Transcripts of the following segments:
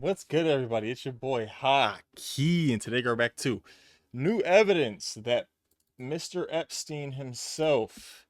What's good, everybody? It's your boy Haki, and today we're back to new evidence that Mr. Epstein himself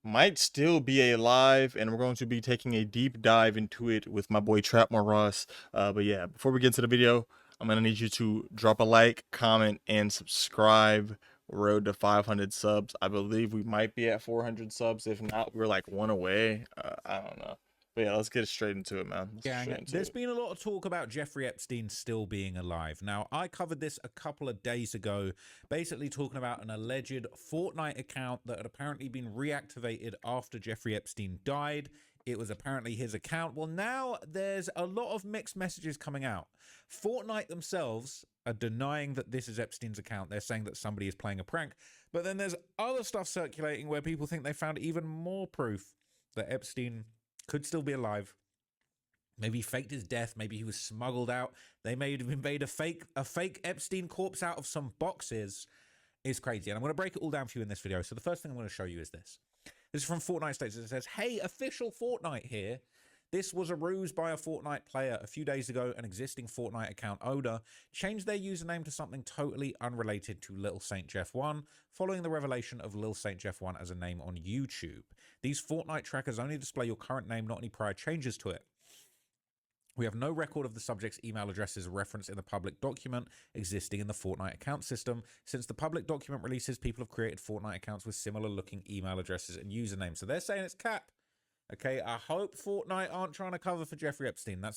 might still be alive, and we're going to be taking a deep dive into it with my boy Trapmore Ross. But yeah, before we get into the video, I'm gonna need you to drop a like, comment, and subscribe. Road to 500 subs. I believe we might be at 400 subs. If not, we're like one away. I don't know. But yeah, let's get straight into it, man. Let's get Gang, straight into there's it. been a lot of talk about Jeffrey Epstein still being alive. Now, I covered this a couple of days ago, basically talking about an alleged Fortnite account that had apparently been reactivated after Jeffrey Epstein died. It was apparently his account. Well, now there's a lot of mixed messages coming out. Fortnite themselves are denying that this is Epstein's account. They're saying that somebody is playing a prank. But then there's other stuff circulating where people think they found even more proof that Epstein could still be alive. Maybe he faked his death. Maybe he was smuggled out. They may have made a fake Epstein corpse out of some boxes. It's crazy. And I'm going to break it all down for you in this video. So the first thing I'm going to show you is this. This is from Fortnite States. It says, hey, official Fortnite here. This was a ruse by a Fortnite player. A few days ago, an existing Fortnite account owner changed their username to something totally unrelated to Little Saint Jeff 1, following the revelation of Little Saint Jeff 1 as a name on YouTube. These Fortnite trackers only display your current name, not any prior changes to it. We have no record of the subject's email addresses referenced in the public document existing in the Fortnite account system. Since the public document releases, people have created Fortnite accounts with similar looking email addresses and usernames. So they're saying it's cap. Okay, I hope Fortnite aren't trying to cover for Jeffrey Epstein. I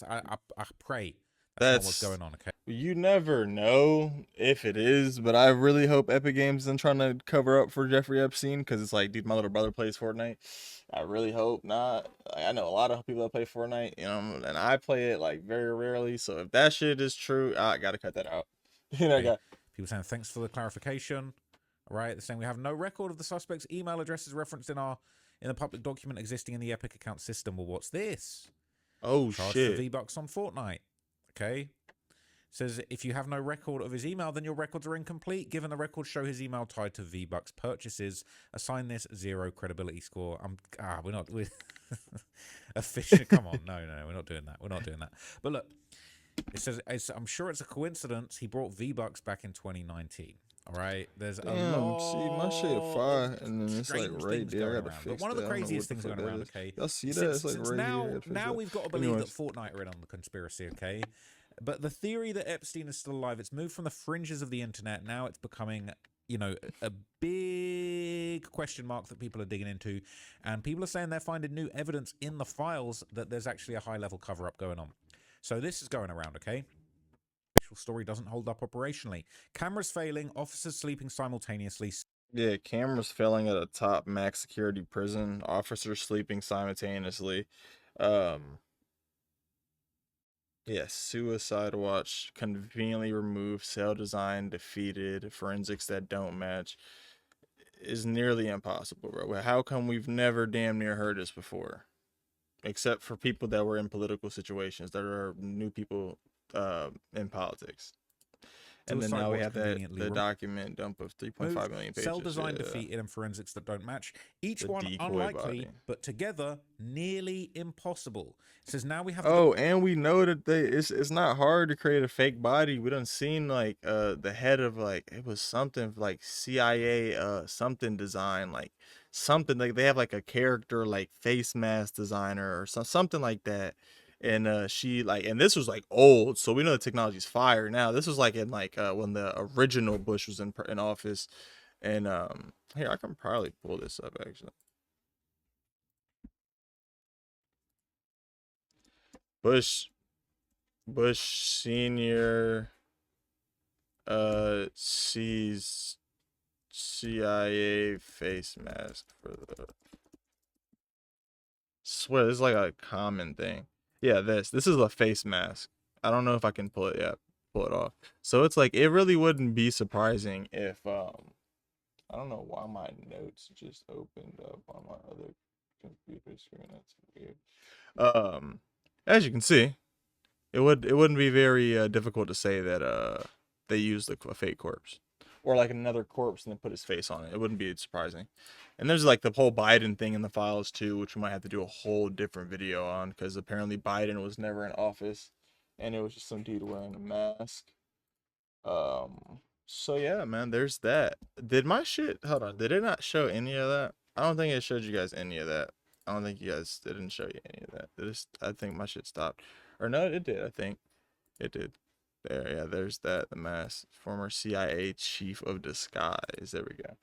pray that's not what's That's going on. Okay. You never know if it is, but I really hope Epic Games isn't trying to cover up for Jeffrey Epstein because it's like, dude, my little brother plays Fortnite. I really hope not. Like, I know a lot of people that play Fortnite, and I play it like very rarely. So if that shit is true, I gotta cut that out. I Okay. got. People saying thanks for the clarification. All right, they're saying we have no record of the suspect's email addresses referenced in the public document existing in the Epic account system. Well, what's this? Oh Charged for shit. V-Bucks on Fortnite. Okay. Says if you have no record of his email, then your records are incomplete. Given the records show his email tied to V-Bucks purchases, assign this 0 credibility score. We're official. Come on, no, we're not doing that. We're not doing that. But look, it says I'm sure it's a coincidence he brought V-Bucks back in 2019. All right, there's a Damn, see my shit lot fire, of and then it's like strange right things there. I going gotta around. But fix one of that. the I don't know what craziest the things fuck going that around, is. okay, Y'all see that? since It's like since right here. I now gotta fix now that. we've got to believe that Anyways. Fortnite are in on the conspiracy, okay? But the theory that Epstein is still alive, it's moved from the fringes of the internet. Now it's becoming, a big question mark that people are digging into. And people are saying they're finding new evidence in the files that there's actually a high-level cover-up going on. So this is going around, okay? Official story doesn't hold up operationally. Cameras failing, officers sleeping simultaneously. Yeah, cameras failing at a top max security prison, officers sleeping simultaneously. Um, yeah, suicide watch, conveniently removed, cell design defeated, forensics that don't match is nearly impossible, bro. How come we've never damn near heard this before? Except for people that were in political situations, that are new people in politics. And then Suicide now we watch have that conveniently the document dump of 3.5 moved, million cell pages. design Yeah, defeated, and forensics that don't match. Each the one decoy body. unlikely, but together nearly impossible. It says now we have Oh, and we know that it's not hard to create a fake body. We done seen like the head of like it was something like CIA something design like something like they have like a character like face mask designer or something like that. And she like and this was like old, so we know the technology's fire now. This was like in like when the original Bush was in office. And here I can probably pull this up actually. Bush Bush Senior sees CIA face mask for the swear this is like a common thing. Yeah, this is a face mask. I don't know if I can pull it off. So it's like it really wouldn't be surprising if I don't know why my notes just opened up on my other computer screen. That's weird. As you can see, it wouldn't be very difficult to say that they used a fake corpse or like another corpse and then put his face on it. It wouldn't be surprising. And there's like the whole Biden thing in the files too, which we might have to do a whole different video on because apparently Biden was never in office and it was just some dude wearing a mask. So yeah, man, there's that. Did my shit, hold on, did it not show any of that? I don't think it showed you guys any of that. I don't think you guys, it didn't show you any of that. I think my shit stopped. Or no, it did, I think. It did. There, yeah, there's that. The mask. Former CIA chief of disguise. There we go.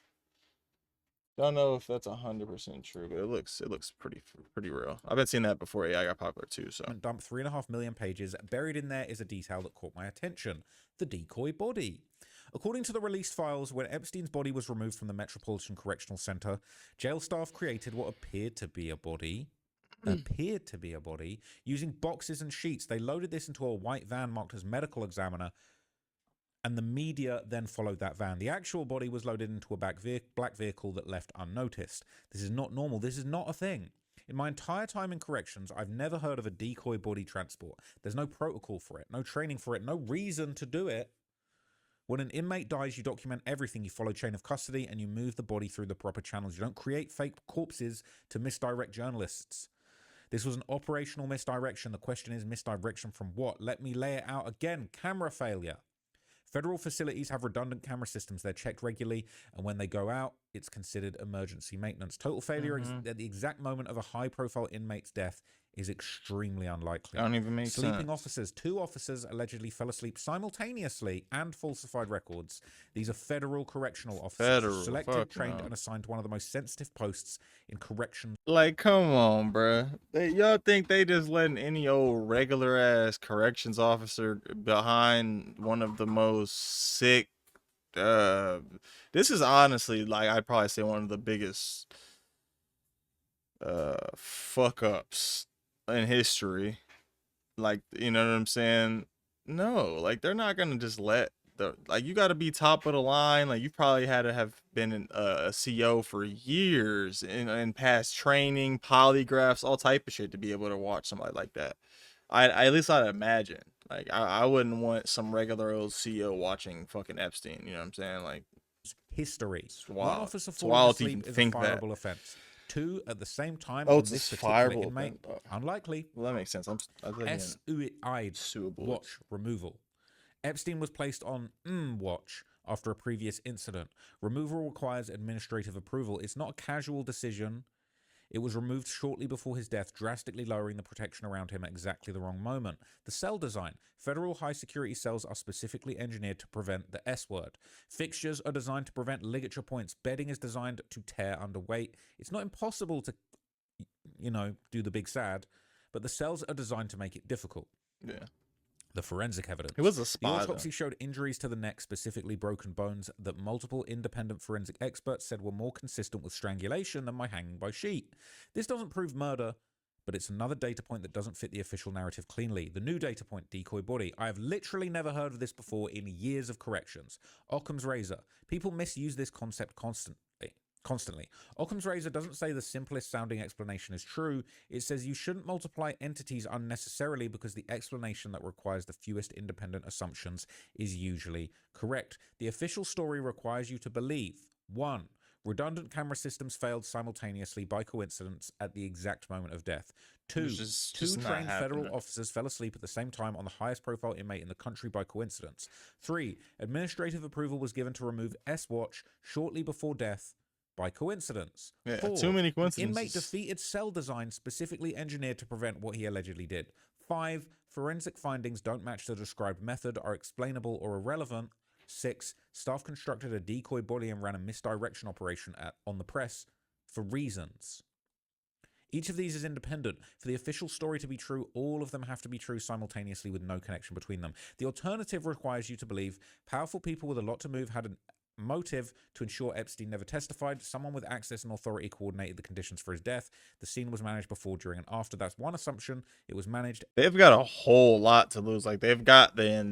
Don't know if that's 100% true, but it looks pretty real. I've been seeing that before AI got popular too. So Dump 3.5 million pages. Buried in there is a detail that caught my attention: the decoy body. According to the released files, when Epstein's body was removed from the Metropolitan Correctional Center, jail staff created what appeared to be a body. Using boxes and sheets. They loaded this into a white van marked as medical examiner, and the media then followed that van. The actual body was loaded into a black vehicle that left unnoticed. This is not normal. This is not a thing. In my entire time in corrections, I've never heard of a decoy body transport. There's no protocol for it, no training for it, no reason to do it. When an inmate dies, you document everything. You follow chain of custody and you move the body through the proper channels. You don't create fake corpses to misdirect journalists. This was an operational misdirection. The question is, misdirection from what? Let me lay it out again. Camera failure. Federal facilities have redundant camera systems. They're checked regularly, and when they go out, it's considered emergency maintenance. Total failure at the exact moment of a high-profile inmate's death is extremely unlikely. I don't even make Sleeping sense. officers. 2 officers allegedly fell asleep simultaneously and falsified records. These are federal correctional officers selected, trained, and assigned to one of the most sensitive posts in corrections. Like, come on, bruh. Y'all think they just letting any old regular ass corrections officer behind one of the most sick? This is honestly, like, I'd probably say one of the biggest fuck ups in history. Like, you know what I'm saying? No, like, they're not gonna just let like, you got to be top of the line. Like, you probably had to have been a CO for years in past training, polygraphs, all type of shit to be able to watch somebody like that. At least I'd imagine. Like, I wouldn't want some regular old CO watching fucking Epstein. You know what I'm saying? Like, History. it's wild. One officer It's falling wild to asleep even is think a that. fireable offense. 2 at the same time Oh, on it's this a particular fireable inmate. offense. Unlikely. Well, that makes sense. I'm SUI'd suable. watch removal. Epstein was placed on watch after a previous incident. Removal requires administrative approval. It's not a casual decision. It was removed shortly before his death, drastically lowering the protection around him at exactly the wrong moment. The cell design. Federal high-security cells are specifically engineered to prevent the S word. Fixtures are designed to prevent ligature points. Bedding is designed to tear under weight. It's not impossible to, do the big sad, but the cells are designed to make it difficult. Yeah. The forensic evidence. It was a spy. The autopsy showed injuries to the neck, specifically broken bones, that multiple independent forensic experts said were more consistent with strangulation than by hanging by sheet. This doesn't prove murder, but it's another data point that doesn't fit the official narrative cleanly. The new data point, decoy body. I have literally never heard of this before in years of corrections. Occam's razor. People misuse this concept constantly. Occam's razor doesn't say the simplest sounding explanation is true. It says you shouldn't multiply entities unnecessarily because the explanation that requires the fewest independent assumptions is usually correct. The official story requires you to believe: 1. Redundant camera systems failed simultaneously by coincidence at the exact moment of death. 2. 2 trained federal officers fell asleep at the same time on the highest profile inmate in the country by coincidence. 3. Administrative approval was given to remove S-Watch shortly before death by coincidence. Yeah, 4. too many coincidences. Inmate defeated cell design specifically engineered to prevent what he allegedly did. 5. Forensic findings don't match the described method, are explainable or irrelevant. 6. Staff constructed a decoy body and ran a misdirection operation on the press for reasons. Each of these is independent. For the official story to be true, all of them have to be true simultaneously with no connection between them. The alternative requires you to believe powerful people with a lot to move had a motive to ensure Epstein never testified. Someone with access and authority coordinated the conditions for his death. The scene was managed before, during, and after. That's one assumption. It was managed. They've got a whole lot to lose. Like, they've got their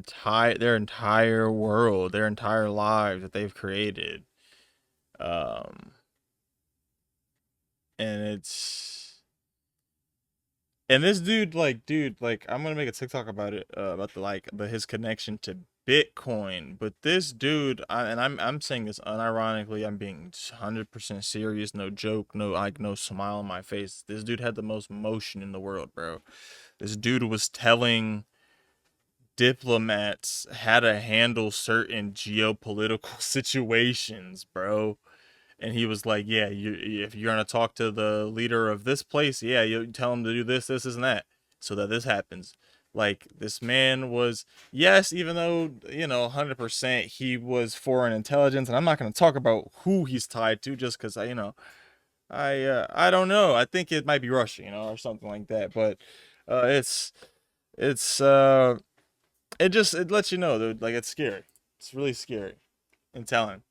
entire world, their entire lives that they've created. And this dude, like, I'm gonna make a TikTok about it, about his connection to Bitcoin. But this dude, I'm saying this unironically, I'm being 100% serious, no joke, no smile on my face. This dude had the most motion in the world, bro. This dude was telling diplomats how to handle certain geopolitical situations, bro. And he was like, "Yeah, if you're gonna talk to the leader of this place, yeah, you tell him to do this, this, and that, so that this happens." Like this man was, yes, even though 100% he was foreign intelligence, and I'm not gonna talk about who he's tied to, just because I don't know. I think it might be Russia, or something like that. But it's it's it lets you know, dude, like it's scary. It's really scary and telling.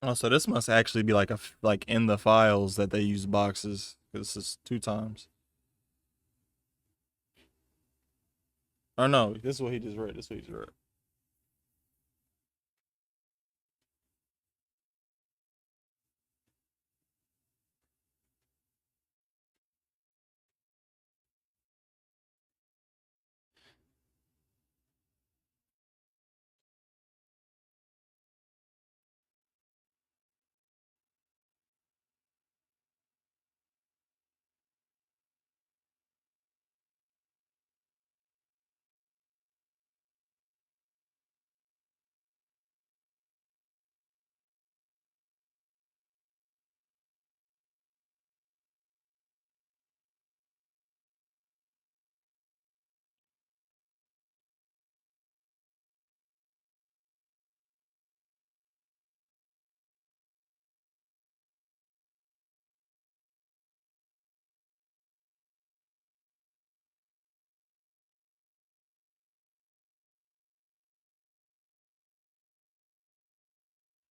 Oh, so this must actually be like like in the files that they use boxes. 'Cause this is 2 times. Or no, this is what he just read. This is what he just read.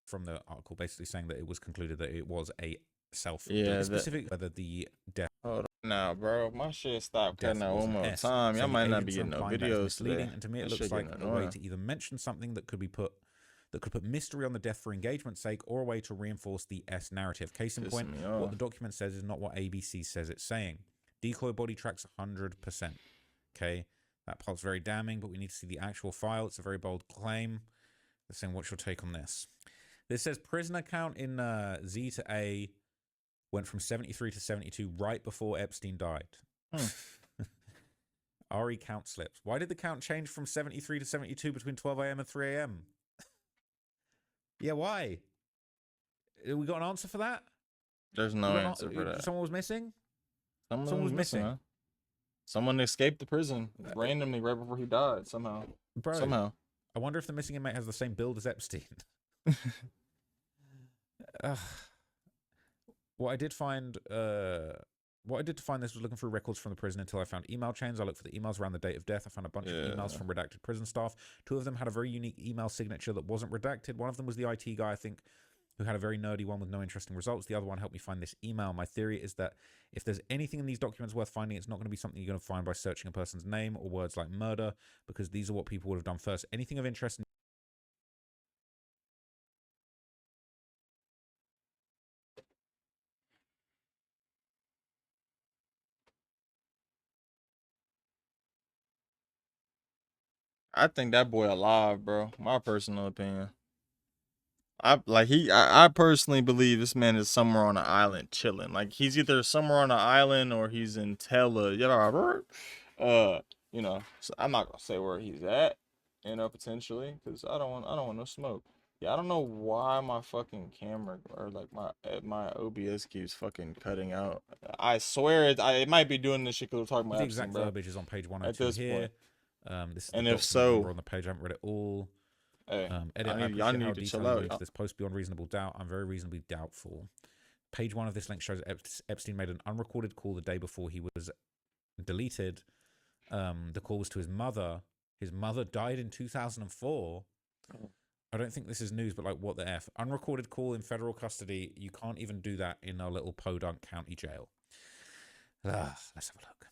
From the article, basically saying that it was concluded that it was a self. Yeah, that. Specific whether the death Hold on now, bro. My shit stopped cutting out was one an more S, time. Y'all saying might not be agents are getting no implying that is videos today. misleading, and to me it That looks shit like getting a way annoying. to either mention something that could put mystery on the death for engagement's sake, or a way to reinforce the S narrative. Case in point, Pissing me what off. the document says is not what ABC says it's saying. Decoy body tracks 100%. Okay, that part's very damning, but we need to see the actual file. It's a very bold claim. They're saying, what's your take on this? This says prisoner count in Z to A went from 73 to 72 right before Epstein died. RE count slips. Why did the count change from 73 to 72 between 12 a.m. and 3 a.m.? Yeah, why? We got an answer for that? There's no answer for that. Someone was missing? Someone was missing, huh? Someone escaped the prison randomly right before he died somehow. Bro, Somehow. I wonder if the missing inmate has the same build as Epstein. What I did find this was looking through records from the prison until I found email chains. I looked for the emails around the date of death. I found a bunch of emails from redacted prison staff. 2 of them had a very unique email signature that wasn't redacted. One of them was the IT guy, I think, who had a very nerdy one with no interesting results. The other one helped me find this email. My theory is that if there's anything in these documents worth finding, it's not going to be something you're going to find by searching a person's name or words like murder, because these are what people would have done first. Anything of interest I think that boy alive, bro. My personal opinion. I personally believe this man is somewhere on an island chilling. Like he's either somewhere on an island or he's in so I'm not gonna say where he's at, potentially, because I don't want no smoke. Yeah, I don't know why my fucking camera or like my OBS keeps fucking cutting out. I swear it might be doing this shit because we're talking the about exact Epstein, bro. verbiage is on page 102 At this here. point. This is the And if document number so, on the page. I haven't read it all. hey, Edit, I y'all appreciate how need to chill detailed you out. into this post beyond reasonable doubt. I'm very reasonably doubtful. Page 1 of this link shows Epstein made an unrecorded call the day before he was deleted. The call was to his mother. His mother died in 2004. I don't think this is news, but like, what the F? Unrecorded call in federal custody. You can't even do that in a little podunk county jail. Let's have a look.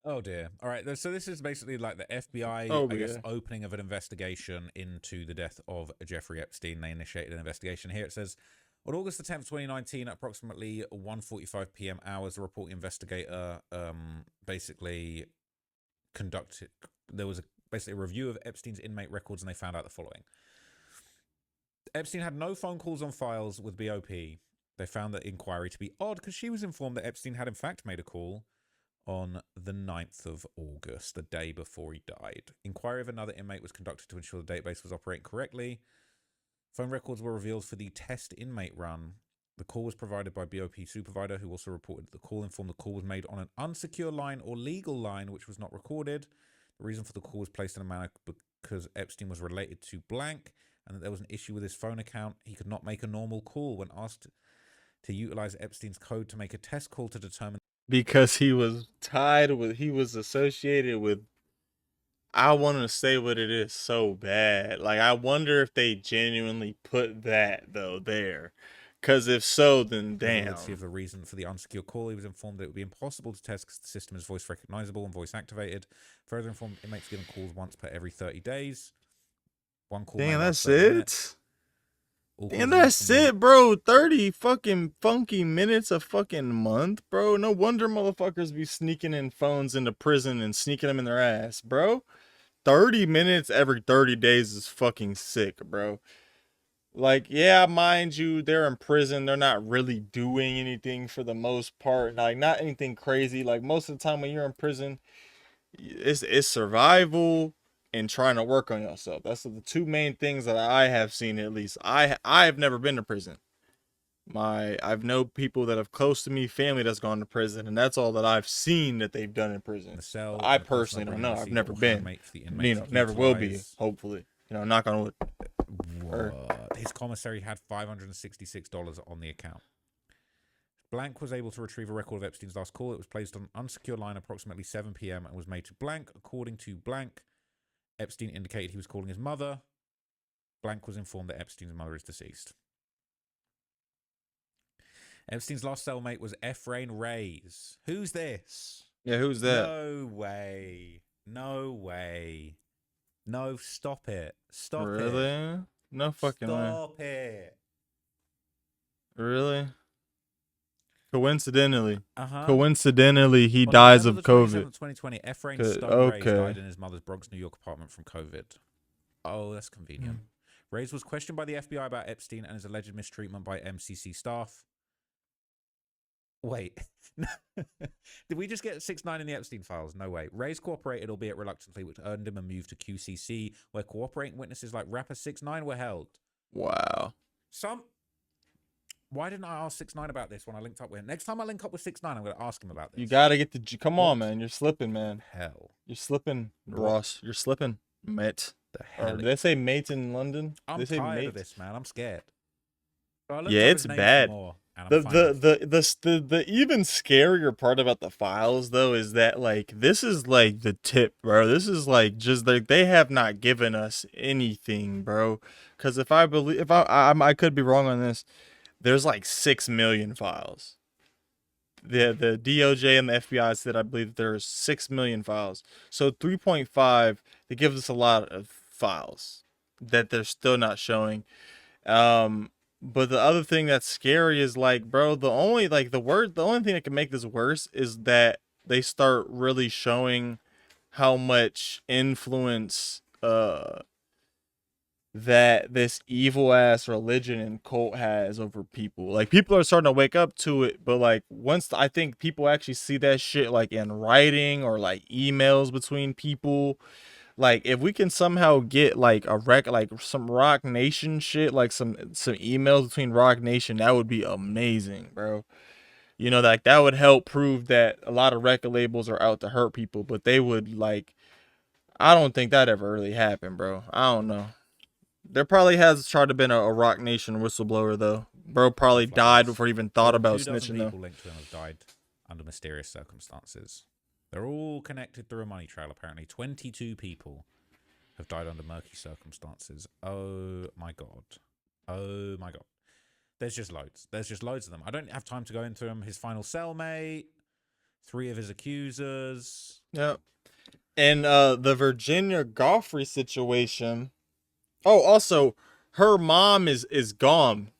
Oh dear. All right. So this is basically like the FBI, Oh I guess, yeah. opening of an investigation into the death of Jeffrey Epstein. They initiated an investigation. Here it says, on August the 10th, 2019, at approximately 1:45 p.m. hours, a report investigator basically conducted. There was basically a review of Epstein's inmate records, and they found out the following: Epstein had no phone calls on files with BOP. They found the inquiry to be odd because she was informed that Epstein had in fact made a call on the 9th of August, the day before he died. Inquiry of another inmate was conducted to ensure the database was operating correctly. Phone records were revealed for the test inmate run. The call was provided by BOP supervisor, who also reported the call, informed the call was made on an unsecure line or legal line, which was not recorded. The reason for the call was placed in a manner because Epstein was related to blank, and that there was an issue with his phone account. He could not make a normal call. When asked to utilize Epstein's code to make a test call to determine, Because he was he was associated with, I want to say what it is so bad. Like, I wonder if they genuinely put that though there. Cause if so, then the validity damn. of the reason for the unsecure call, he was informed that it would be impossible to test because the system is voice recognizable and voice activated. Further informed, inmates given calls once per every 30 days. One call may Damn, last that's 30 minutes. it. All Damn, calls made that's from the it, bro. 30 fucking funky minutes a fucking month, bro. No wonder motherfuckers be sneaking in phones into prison and sneaking them in their ass, bro. 30 minutes every 30 days is fucking sick, bro. Like, yeah, mind you, they're in prison. They're not really doing anything for the most part. Like, not anything crazy. Like, most of the time when you're in prison, it's survival and trying to work on yourself. That's the two main things that I have seen, at least. I've never been to prison. I've known people that have close to me, family that's gone to prison, and that's all that I've seen that they've done in prison. cell, I and the person personally don't operating know. the I've receiver never or been. handmate for the inmate to Never will be. utilize. Hopefully, knock on wood. What? His commissary had $566 on the account. Blank was able to retrieve a record of Epstein's last call. It was placed on an unsecure line approximately 7 p.m. and was made to Blank. According to Blank, Epstein indicated he was calling his mother. Blank was informed that Epstein's mother is deceased. Epstein's last cellmate was Ephraim Reyes. Who's this? Yeah, who's that? No way. No way. No, stop it. Stop it. Really? No fucking way. Stop it. Really? Coincidentally. Uh-huh. Coincidentally, he On dies November of the 27th, COVID. 2020, Ephraim Good. Stone Reyes Okay. died in his mother's Bronx, New York apartment from COVID. Oh, that's convenient. Reyes was questioned by the FBI about Epstein and his alleged mistreatment by MCC staff. Wait. Did we just get 6ix9ine in the Epstein files? No way. Reyes cooperated, albeit reluctantly, which earned him a move to QCC, where cooperating witnesses like rapper 6ix9ine were held. Wow. Why didn't I ask 6ix9ine about this when I linked up with him? Next time I link up with 6ix9ine, I'm going to ask him about this. You gotta get the. Come on, What? man. You're slipping, man. Hell. You're slipping, Ross. You're slipping, mate. The hell. Or, did they say mate in London? I'm They say tired mate? of this, man. I'm scared. So I looked Yeah, up it's his name bad. some more, and I'm finding The even scarier part about the files though is that, like, this is like the tip, bro. This is like just like they have not given us anything, bro. Because if I believe, if I could be wrong on this, there's like 6 million files. The DOJ and the FBI said, I believe there's 6 million files. So 3.5, it gives us a lot of files that they're still not showing. But the other thing that's scary is, like, bro, the only thing that can make this worse is that they start really showing how much influence that this evil ass religion and cult has over people. Like, people are starting to wake up to it, but like once I think people actually see that shit like in writing or like emails between people, like if we can somehow get like some Rock Nation shit, like some emails between Rock Nation, that would be amazing, bro. Like that would help prove that a lot of record labels are out to hurt people, but they would like, I don't think that ever really happened, bro. I don't know. There probably has tried to been a Rock Nation whistleblower though. Bro probably died before he even thought about snitching though. people linked to him have died under mysterious circumstances. They're all connected through a money trail, apparently. 22 people have died under murky circumstances. Oh my god. Oh my god. There's just loads. There's just loads of them. I don't have time to go into them. His final cellmate, 3 of his accusers. Yep. And the Virginia Goffrey situation. Oh, also, her mom is gone.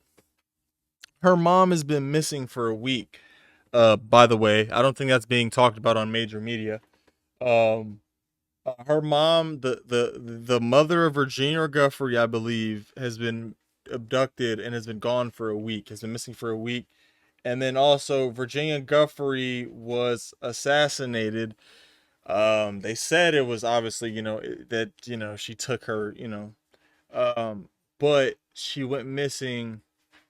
Her mom has been missing for a week. By the way, I don't think that's being talked about on major media. Um, her mom, the mother of Virginia Guffrey, I believe, has been abducted and has been gone for a week. Has been missing for a week, and then also Virginia Guffrey was assassinated. They said it was obviously, that she took her, um, but she went missing,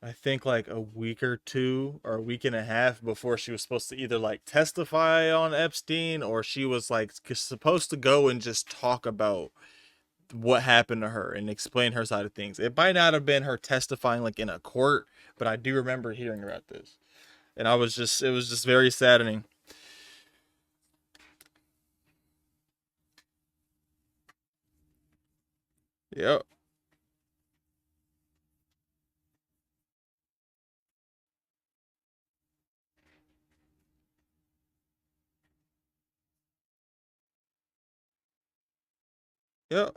I think like a week or two or a week and a half before she was supposed to either like testify on Epstein, or she was like supposed to go and just talk about what happened to her and explain her side of things. It might not have been her testifying like in a court, but I do remember hearing about this. And it was just very saddening. Yep. Yep.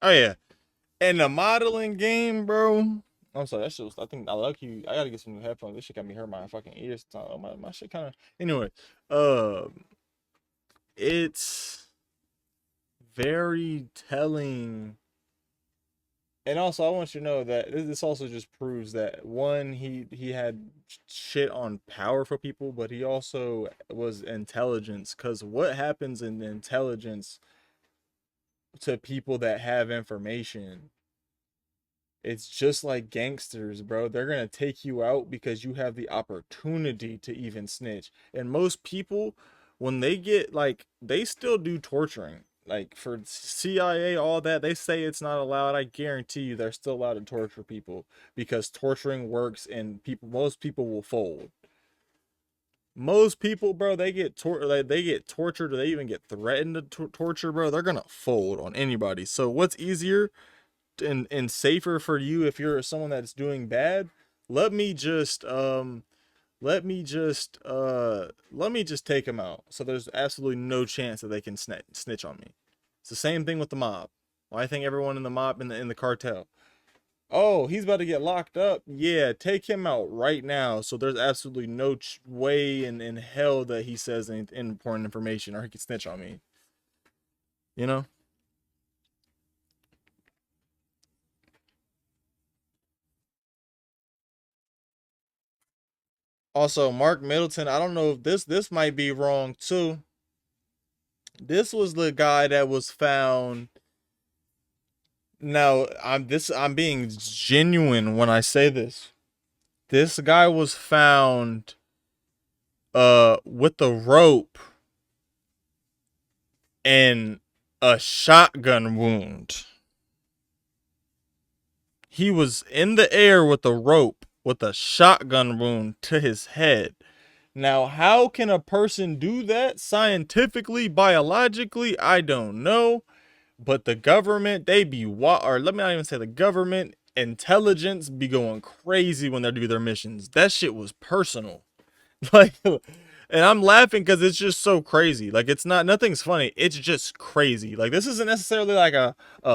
Oh yeah. And the modeling game, bro. I'm sorry, that shit was. I think I like you. I gotta get some new headphones. This shit got me hurt my fucking ears. Oh, my shit kind of. Anyway, it's very telling. And also, I want you to know that this also just proves that one, he had shit on powerful people, but he also was intelligence. Cause what happens in intelligence to people that have information, it's just like gangsters, bro. They're gonna take you out because you have the opportunity to even snitch. And most people, when they get like, they still do torturing. Like for CIA, all that, they say it's not allowed. I guarantee you, they're still allowed to torture people because torturing works, and most people will fold. Most people, bro, they get tortured, or they even get threatened to torture, bro. They're gonna fold on anybody. So what's easier and safer for you if you're someone that's doing bad? Let me just let me just take them out, so there's absolutely no chance that they can snitch on me. It's the same thing with the mob. Well, I think everyone in the mob, in the cartel, oh, he's about to get locked up, yeah, take him out right now, so there's absolutely no way in hell that he says any important information or he can snitch on me, you know. Also, Mark Middleton, I don't know if this might be wrong too. This was the guy that was found. Now, I'm being genuine when I say this. This guy was found with a rope and a shotgun wound. He was in the air with a rope with a shotgun wound to his head. Now, how can a person do that scientifically, biologically? I don't know. But the government, they be or let me not even say the government, intelligence be going crazy when they do their missions. That shit was personal. Like, and I'm laughing because it's just so crazy. Like, it's not, nothing's funny. It's just crazy. Like, this isn't necessarily like a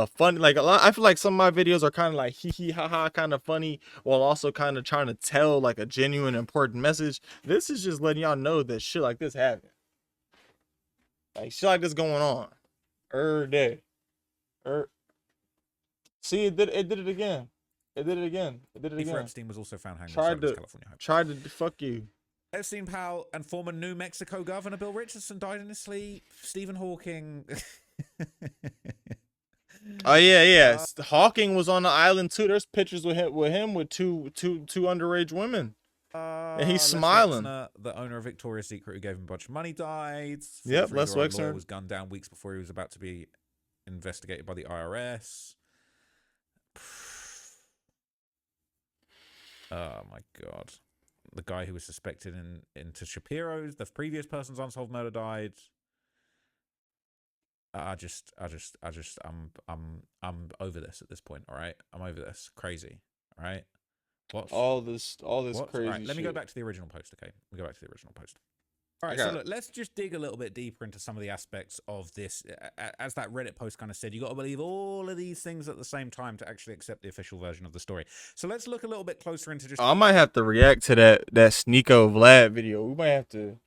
fun, like a lot. I feel like some of my videos are kind of like hee hee ha ha kind of funny, while also kind of trying to tell like a genuine important message. This is just letting y'all know that shit like this happened. Like, shit like this going on every day. Er, See, it did it again. It did it again. It did it Jeffrey again. Epstein was also found hanged outside of his California home. Tried to fuck you. Epstein pal and former New Mexico Governor Bill Richardson died in his sleep. Stephen Hawking. Oh yeah. Hawking was on the island too. There's pictures with him with two underage women. And he's Les smiling. Wexner, the owner of Victoria's Secret, who gave him a bunch of money, died. Yep, Les 43-year-old lawyer Wexner. was gunned down weeks before he was about to be investigated by the IRS. Oh my god. The guy who was suspected into Shapiro's, the previous person's unsolved murder, died. I'm over this at this point. All right, I'm over this. Crazy. All right. All this crazy Right, let me go shit. back to the original post. Okay, we go back to the original post. All right, so look, let's just dig a little bit deeper into some of the aspects of this. As that Reddit post kind of said, you got to believe all of these things at the same time to actually accept the official version of the story. So let's look a little bit closer into just. I might have to react to that Sneeko Vlad video. We might have to.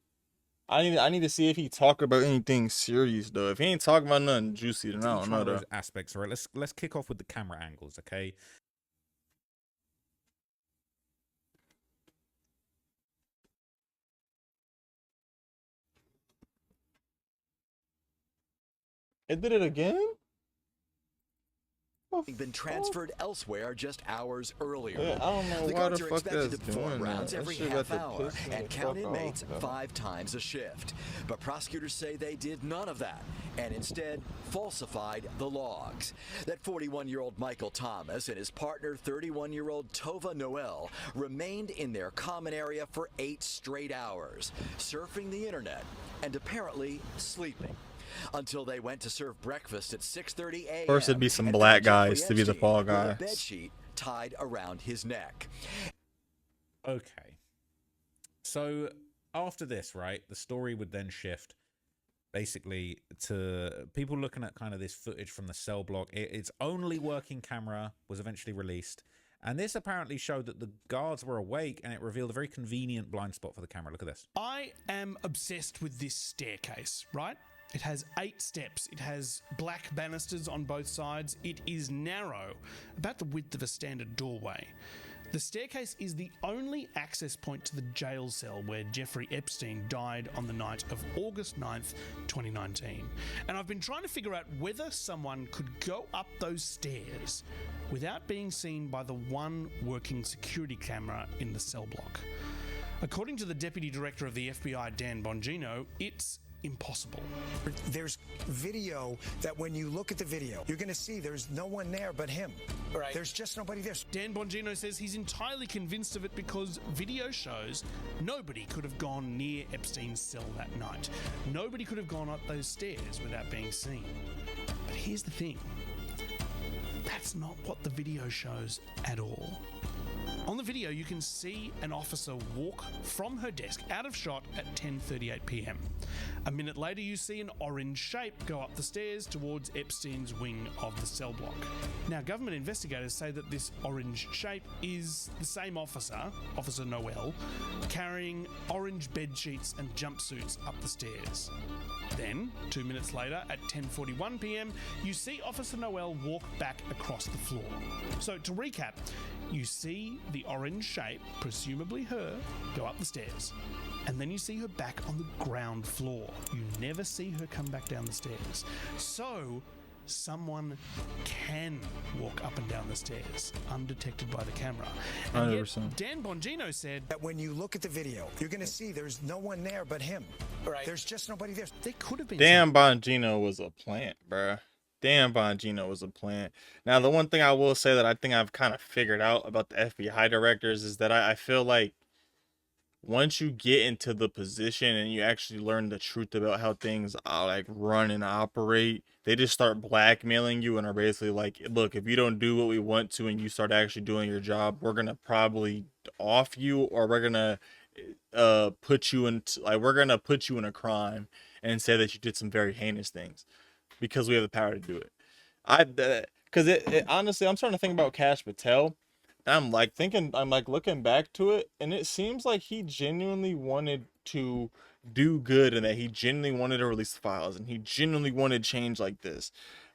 I need to see if he talk about anything serious though. If he ain't talking about nothing juicy, then I don't know though. Those aspects. All right, let's kick off with the camera angles. Okay. It did it again? Been transferred elsewhere just hours earlier. Yeah, I don't know the why guards the are fuck expected that's to perform doing rounds that. every That shit half got the hour piss me and the count fuck inmates off, 5 times a shift. But prosecutors say they did none of that and instead falsified the logs. That 41-year-old Michael Thomas and his partner, 31-year-old Tova Noel, remained in their common area for 8 straight hours, surfing the internet and apparently sleeping. Until they went to serve breakfast at 6:30 a.m. First it'd be some and black found guys Jeffrey to be the Epstein fall with a guys. bedsheet tied around his neck. Okay. So after this, right, the story would then shift basically to people looking at kind of this footage from the cell block. Its only working camera was eventually released. And this apparently showed that the guards were awake, and it revealed a very convenient blind spot for the camera. Look at this. I am obsessed with this staircase, right? It has 8 steps. It has black banisters on both sides. It is narrow, about the width of a standard doorway. The staircase is the only access point to the jail cell where Jeffrey Epstein died on the night of August 9th, 2019. And I've been trying to figure out whether someone could go up those stairs without being seen by the one working security camera in the cell block. According to the Deputy Director of the FBI, Dan Bongino, it's impossible. There's video that when you look at the video, you're going to see there's no one there but him. Right. There's just nobody there. Dan Bongino says he's entirely convinced of it because video shows nobody could have gone near Epstein's cell that night. Nobody could have gone up those stairs without being seen. But here's the thing. That's not what the video shows at all. On the video, you can see an officer walk from her desk out of shot at 10:38 p.m. A minute later, you see an orange shape go up the stairs towards Epstein's wing of the cell block. Now, government investigators say that this orange shape is the same officer, Officer Noel, carrying orange bed sheets and jumpsuits up the stairs. Then, 2 minutes later, at 10:41 p.m, you see Officer Noel walk back across the floor. So, to recap, you see the orange shape, presumably her, go up the stairs. And then you see her back on the ground floor. You never see her come back down the stairs. So, someone can walk up and down the stairs undetected by the camera. And yet, 100%. Dan Bongino said That when you look at the video, you're going to see there's no one there but him. Right. There's just nobody there. they could have been. Dan Bongino was a plant, bruh. Dan Bongino was a plant. Now, the one thing I will say that I think I've kind of figured out about the FBI directors is that I feel like once you get into the position and you actually learn the truth about how things like run and operate, they just start blackmailing you and are basically like, look, if you don't do what we want to and you start actually doing your job, we're gonna probably off you, or we're gonna put you into a crime and say that you did some very heinous things because we have the power to do it. Because it honestly, I'm starting to think about Cash Patel. I'm like looking back to it, and it seems like he genuinely wanted to do good, and that he genuinely wanted to release files, and he genuinely wanted change like this.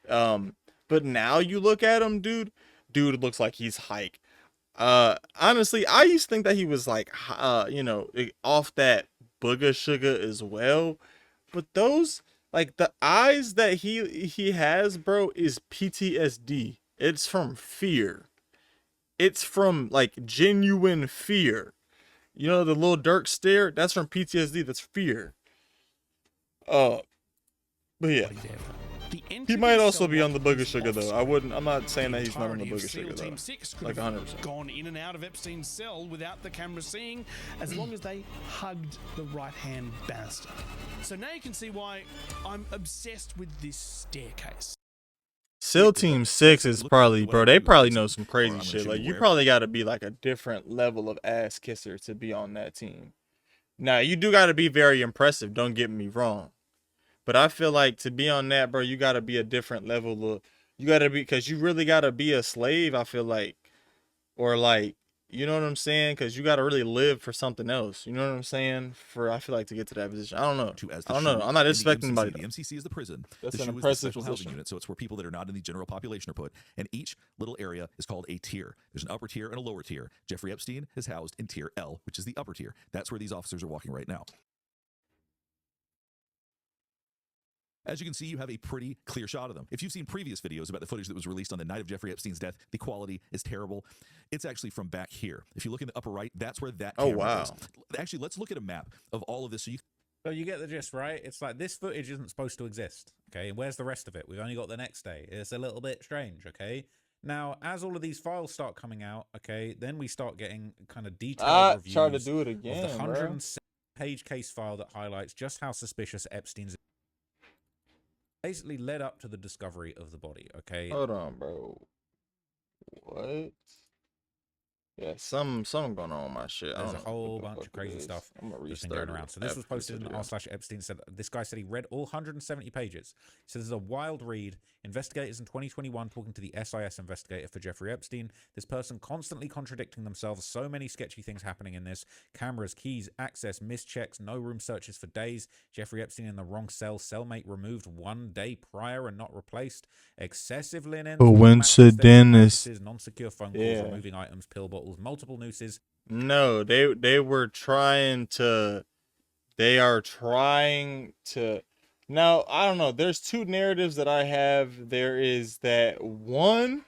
But now you look at him, dude looks like he's hike. Honestly, I used to think that he was like, off that booger sugar as well. But those, like, the eyes that he has, bro, is PTSD. It's from fear. It's from like genuine fear. You know the little Dirk stare? That's from PTSD. That's fear. But yeah. He might also be on the booger sugar though. I'm not saying that he's not on the booger sugar though. Like 100%. Gone in and out of Epstein's cell without the camera seeing, as long as they hugged the right-hand banister. So now you can see why I'm obsessed with this staircase. SEAL Team 6 is probably, bro, they probably know some crazy shit. Like, you probably got to be like a different level of ass kisser to be on that team. Now, you do got to be very impressive, don't get me wrong. But I feel like to be on that, bro, you got to be a different level of, you got to be, because you really got to be a slave, I feel like. Or like, you know what I'm saying? Because you got to really live for something else. You know what I'm saying? I feel like to get to that position. I don't know. I don't know. I'm not expecting anybody. The MCC is the prison. That's the an SHU impressive is the special position. housing unit, so it's where people that are not in the general population are put. And each little area is called a tier. There's an upper tier and a lower tier. Jeffrey Epstein is housed in tier L, which is the upper tier. That's where these officers are walking right now. As you can see, you have a pretty clear shot of them. If you've seen previous videos about the footage that was released on the night of Jeffrey Epstein's death, the quality is terrible. It's actually from back here. If you look in the upper right, that's where that camera is. Actually, let's look at a map of all of this. So you get the gist, right? It's like this footage isn't supposed to exist, okay? And where's the rest of it? We've only got the next day. It's a little bit strange, okay? Now, as all of these files start coming out, okay, then we start getting kind of detailed reviews try to do it again, of the bro. 107-page case file that highlights just how suspicious Epstein's basically led up to the discovery of the body, okay? Hold on, bro. What? Yeah, something going on with my shit. There's a whole bunch of crazy stuff that's been going around. So this was posted in r/Epstein. Said this guy said he read all 170 pages. He said this is a wild read. Investigators in 2021 talking to the SIS investigator for Jeffrey Epstein. This person constantly contradicting themselves. So many sketchy things happening in this. Cameras, keys, access, mischecks, no room searches for days. Jeffrey Epstein in the wrong cell. Cellmate removed 1 day prior and not replaced. Excessive linen. Coincidence. Non-secure phone calls, removing items, pill bottles, multiple nooses. No, they are trying to now, I don't know, there's two narratives that I have. There is that one,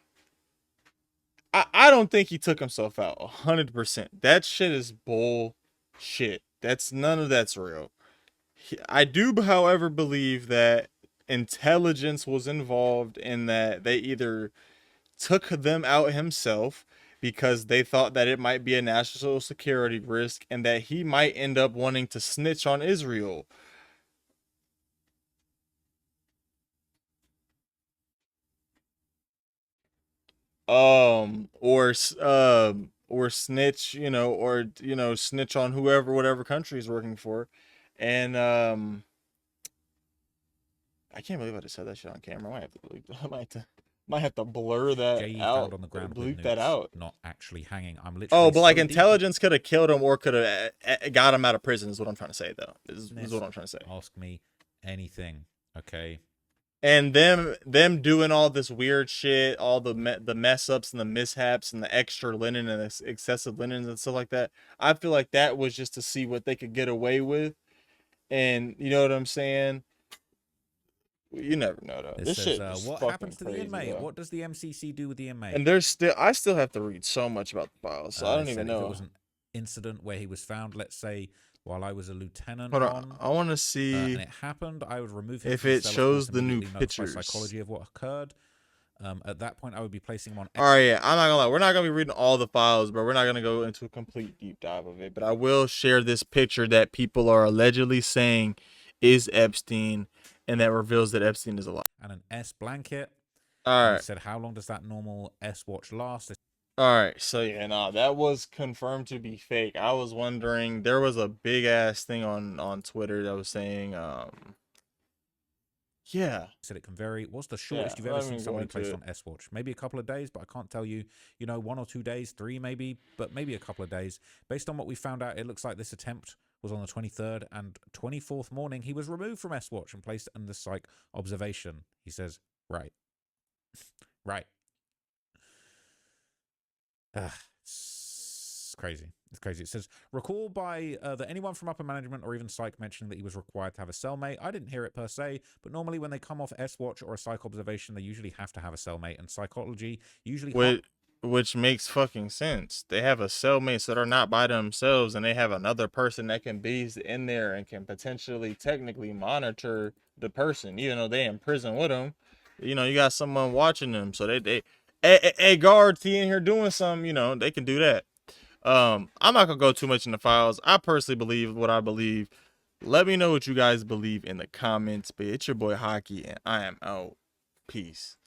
I don't think he took himself out 100%. That shit is bullshit. None of that's real. I do, however, believe that intelligence was involved in that. They either took them out himself because they thought that it might be a national security risk and that he might end up wanting to snitch on Israel. Or snitch, snitch on whatever country he's working for. And I can't believe I just said that shit on camera. I might have to blur that out. On the ground bleep that out. Not actually hanging. I'm literally. Oh, but like intelligence could have killed him or could have got him out of prison. Is what I'm trying to say, though. Is what I'm trying to say. Ask me anything, okay? And them doing all this weird shit, all the mess ups and the mishaps and the extra linen and the excessive linens and stuff like that. I feel like that was just to see what they could get away with, and you know what I'm saying. You never know though. This shit. What happens to the inmate? Though. What does the MCC do with the inmate? And I still have to read so much about the files, so I don't even know. If it was an incident where he was found, let's say, while I was a lieutenant. Hold on. I want to see. And it happened. I would remove him if it shows the new pictures. Psychology of what occurred. At that point, I would be placing him on. All right, yeah. I'm not gonna lie. We're not gonna be reading all the files, but we're not gonna go into a complete deep dive of it. But I will share this picture that people are allegedly saying is Epstein, and that reveals that Epstein is alive. And an S blanket. All right. He said, how long does that normal S watch last? All right. So yeah, that was confirmed to be fake. I was wondering, there was a big ass thing on Twitter that was saying, yeah. Said it can vary. What's the shortest you've ever seen somebody placed on S watch? Maybe a couple of days, but I can't tell you, 1 or 2 days, 3 maybe, but maybe a couple of days. Based on what we found out, it looks like this attempt was on the 23rd and 24th morning. He was removed from S watch and placed under psych observation. He says, right. Right. It's crazy. It's crazy. It says, recall by that anyone from upper management or even psych mentioning that he was required to have a cellmate. I didn't hear it per se, but normally when they come off S watch or a psych observation, they usually have to have a cellmate. And psychology usually. which makes fucking sense. They have a cellmate, so they're not by themselves, and they have another person that can be in there and can potentially technically monitor the person, even though they in prison with them. You know, you got someone watching them, so hey guards, he in here doing something, you know, they can do that. I'm not gonna go too much in the files. I personally believe what I believe. Let me know what you guys believe in the comments. But it's your boy Hockey, and I am out. Peace.